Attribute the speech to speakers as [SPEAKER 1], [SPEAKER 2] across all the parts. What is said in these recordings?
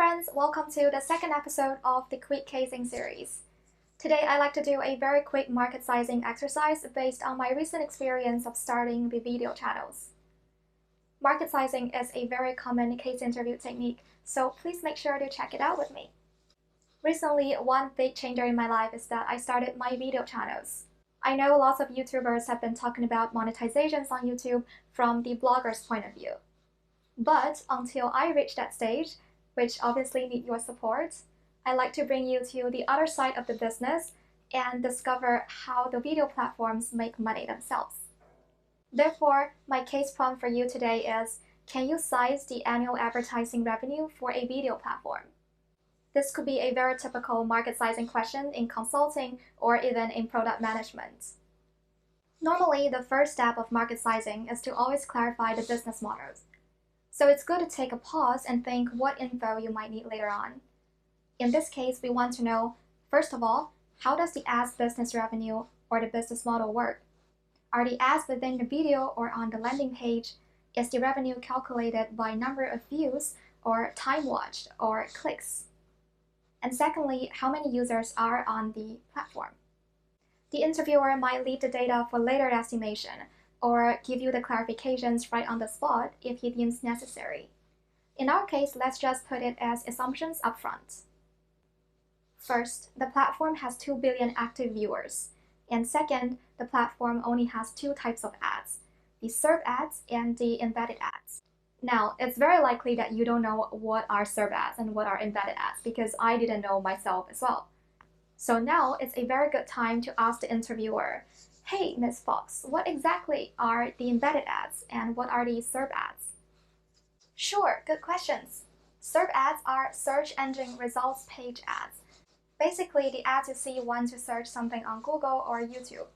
[SPEAKER 1] friends, welcome to the second episode of the quick casing series. Today I'd like to do a very quick market sizing exercise based on my recent experience of starting the video channels. Market sizing is a very common case interview technique, so please make sure to check it out with me. Recently, one big change in my life is that I started my video channels. I know lots of YouTubers have been talking about monetizations on YouTube from the blogger's point of view. But until I reach that stage, which obviously need your support, I'd like to bring you to the other side of the business and discover how the video platforms make money themselves. Therefore, my case prompt for you today is, can you size the annual advertising revenue for a video platform? This could be a very typical market sizing question in consulting or even in product management. Normally, the first step of market sizing is to always clarify the business models. So it's good to take a pause and think what info you might need later on. In this case, we want to know, first of all, how does the ads business revenue or the business model work? Are the ads within the video or on the landing page? Is the revenue calculated by number of views or time watched or clicks? And secondly, how many users are on the platform? The interviewer might leave the data for later estimation or give you the clarifications right on the spot if he deems necessary. In our case, let's just put it as assumptions upfront. First, the platform has 2 billion active viewers. And second, the platform only has two types of ads, the SERP ads and the embedded ads. Now, it's very likely that you don't know what are SERP ads and what are embedded ads because I didn't know myself as well. So now it's a very good time to ask the interviewer, hey, Ms. Fox, what exactly are the embedded ads and what are the SERP ads? Sure, good questions. SERP ads are search engine results page ads. Basically, the ads you see once you search something on Google or YouTube.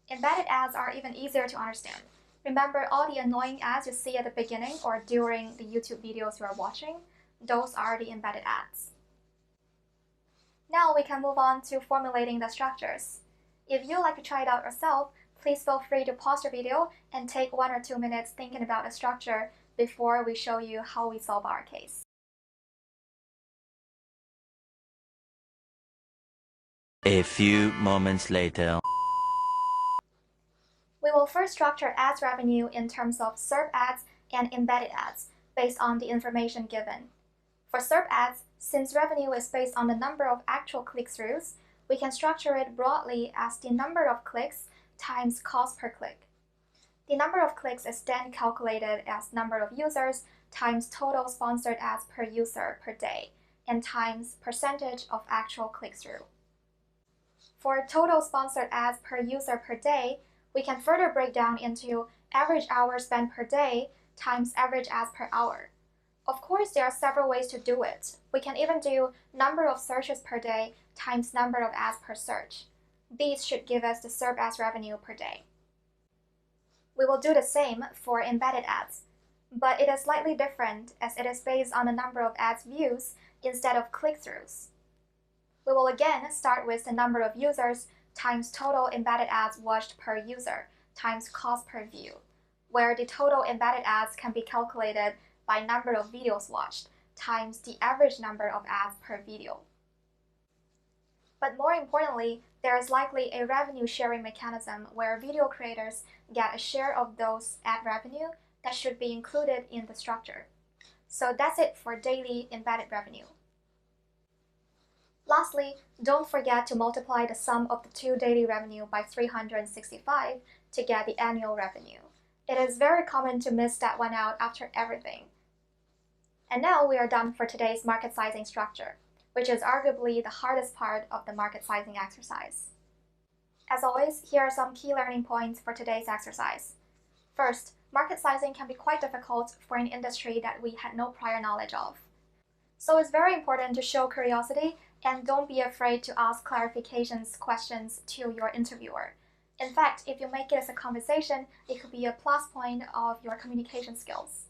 [SPEAKER 1] Embedded ads are even easier to understand. Remember all the annoying ads you see at the beginning or during the YouTube videos you are watching? Those are the embedded ads. Now we can move on to formulating the structures. If you'd like to try it out yourself, please feel free to pause the video and take 1 or 2 minutes thinking about the structure before we show you how we solve our case.
[SPEAKER 2] A few moments later.
[SPEAKER 1] We will first structure ads revenue in terms of SERP ads and embedded ads based on the information given. For SERP ads, since revenue is based on the number of actual click-throughs, we can structure it broadly as the number of clicks times cost per click. The number of clicks is then calculated as number of users times total sponsored ads per user per day and times percentage of actual click-through. For total sponsored ads per user per day, we can further break down into average hours spent per day times average ads per hour. Of course, there are several ways to do it. We can even do number of searches per day times number of ads per search. These should give us the SERP ads revenue per day. We will do the same for embedded ads, but it is slightly different as it is based on the number of ads views instead of click-throughs. We will again start with the number of users times total embedded ads watched per user times cost per view, where the total embedded ads can be calculated by number of videos watched times the average number of ads per video. But more importantly, there is likely a revenue sharing mechanism where video creators get a share of those ad revenue that should be included in the structure. So that's it for daily embedded revenue. Lastly, don't forget to multiply the sum of the two daily revenue by 365 to get the annual revenue. It is very common to miss that one out after everything. And now we are done for today's market sizing structure, which is arguably the hardest part of the market sizing exercise. As always, here are some key learning points for today's exercise. First, market sizing can be quite difficult for an industry that we had no prior knowledge of. So it's very important to show curiosity and don't be afraid to ask clarifications questions to your interviewer. In fact, if you make it as a conversation, it could be a plus point of your communication skills.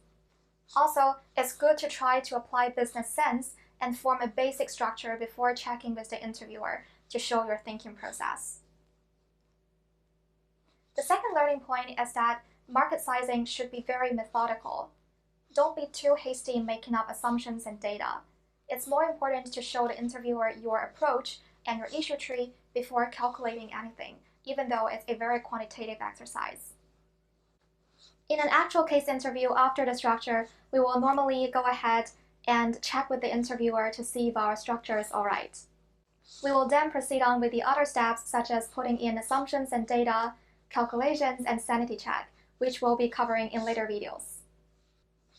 [SPEAKER 1] Also, it's good to try to apply business sense and form a basic structure before checking with the interviewer to show your thinking process. The second learning point is that market sizing should be very methodical. Don't be too hasty in making up assumptions and data. It's more important to show the interviewer your approach and your issue tree before calculating anything, even though it's a very quantitative exercise. In an actual case interview after the structure, we will normally go ahead and check with the interviewer to see if our structure is alright. We will then proceed on with the other steps, such as putting in assumptions and data, calculations, and sanity check, which we'll be covering in later videos.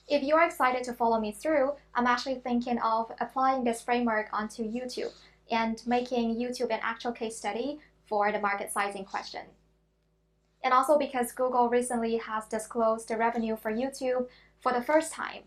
[SPEAKER 1] If you're excited to follow me through, I'm actually thinking of applying this framework onto YouTube and making YouTube an actual case study for the market sizing question. And also because Google recently has disclosed the revenue for YouTube for the first time.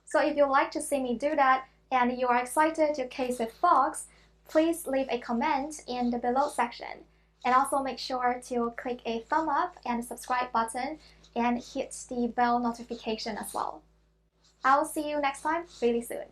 [SPEAKER 1] So if you'd like to see me do that and you are excited to case with Fox, please leave a comment in the below section. And also make sure to click a thumb up and subscribe button and hit the bell notification as well. I'll see you next time really soon.